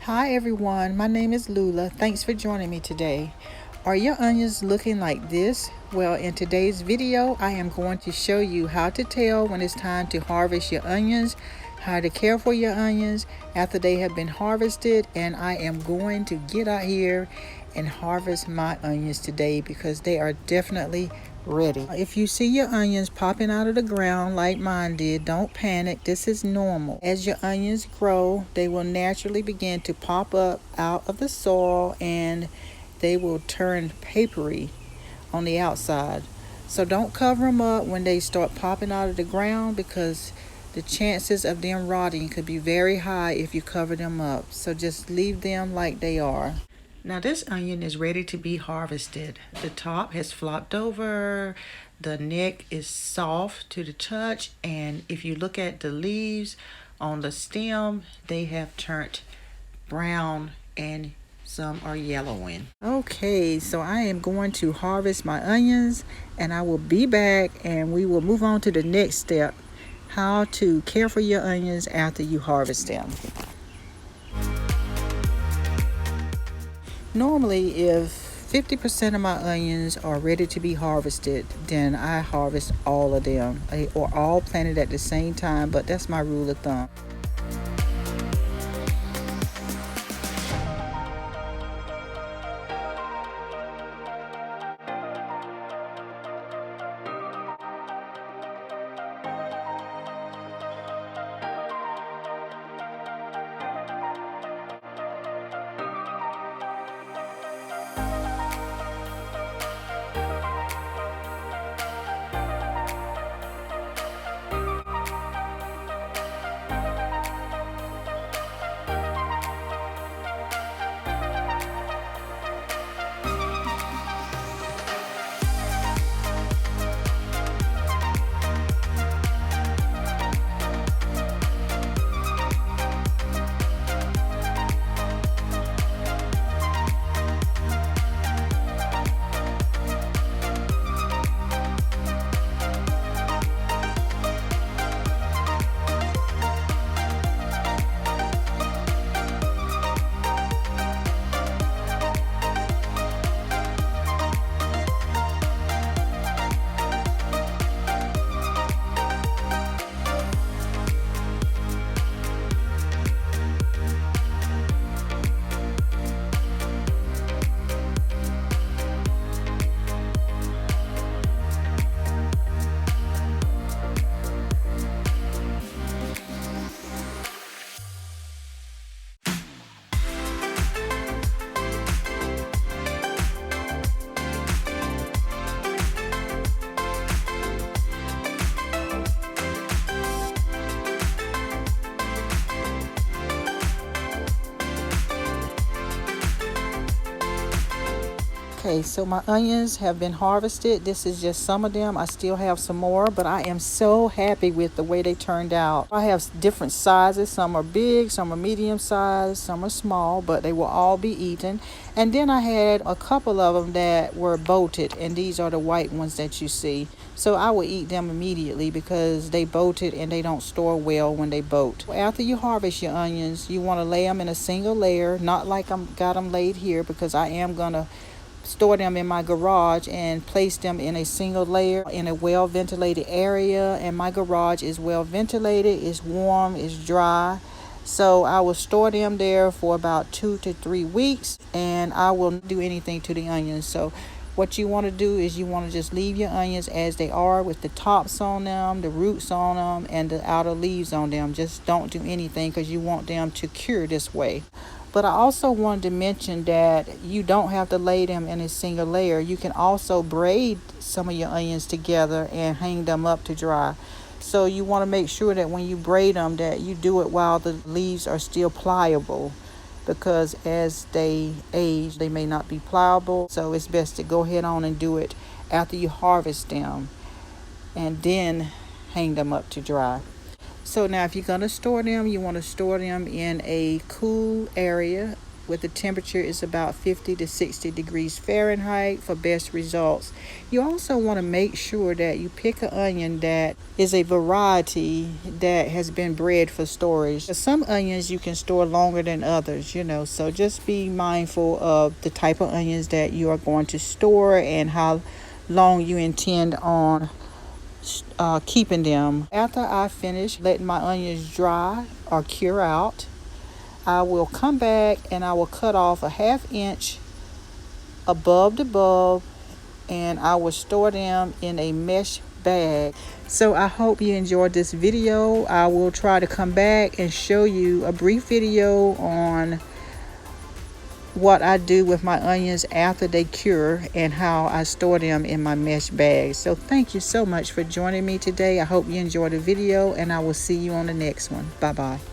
Hi everyone, my name is Lula. Thanks for joining me today. Are your onions looking like this? Well, in today's video, I am going to show you how to tell when it's time to harvest your onions, how to care for your onions after they have been harvested, and I am going to get out here and harvest my onions today because they are definitely ready. If you see your onions popping out of the ground like mine did, don't panic. This is normal. As your onions grow, they will naturally begin to pop up out of the soil and they will turn papery on the outside. So don't cover them up when they start popping out of the ground because the chances of them rotting could be very high if you cover them up. So just leave them like they are. Now this onion is ready to be harvested. The top has flopped over, the neck is soft to the touch, and if you look at the leaves on the stem, they have turned brown and some are yellowing. Okay, so I am going to harvest my onions and I will be back and we will move on to the next step, how to care for your onions after you harvest them. Normally, if 50% of my onions are ready to be harvested, then I harvest all of them or all planted at the same time, but that's my rule of thumb. Okay, so my onions have been harvested. This is just some of them. I still have some more, but I am so happy with the way they turned out. I have different sizes. Some are big, some are medium size, some are small, but they will all be eaten. And then I had a couple of them that were bolted, and these are the white ones that you see. So I will eat them immediately because they bolted and they don't store well when they bolt. After you harvest your onions, you want to lay them in a single layer, not like I've got them laid here because I am going to store them in my garage and place them in a single layer in a well ventilated area. And my garage is well ventilated, it's warm, it's dry, so I will store them there for about 2 to 3 weeks and I will not do anything to the onions. So what you want to do is you want to just leave your onions as they are with the tops on them, the roots on them, and the outer leaves on them. Just don't do anything because you want them to cure this way. But I also wanted to mention that you don't have to lay them in a single layer. You can also braid some of your onions together and hang them up to dry. So you want to make sure that when you braid them that you do it while the leaves are still pliable, because as they age they may not be pliable. So it's best to go ahead on and do it after you harvest them and then hang them up to dry. So now if you're going to store them, you want to store them in a cool area with the temperature is about 50 to 60 degrees Fahrenheit for best results. You also want to make sure that you pick an onion that is a variety that has been bred for storage. Some onions you can store longer than others, so just be mindful of the type of onions that you are going to store and how long you intend on keeping them. After I finish letting my onions dry or cure out, I will come back and I will cut off a 1/2 inch above the bulb, and I will store them in a mesh bag. So I hope you enjoyed this video. I will try to come back and show you a brief video on what I do with my onions after they cure and how I store them in my mesh bag. So thank you so much for joining me today. I hope you enjoyed the video, and I will see you on the next one. Bye bye.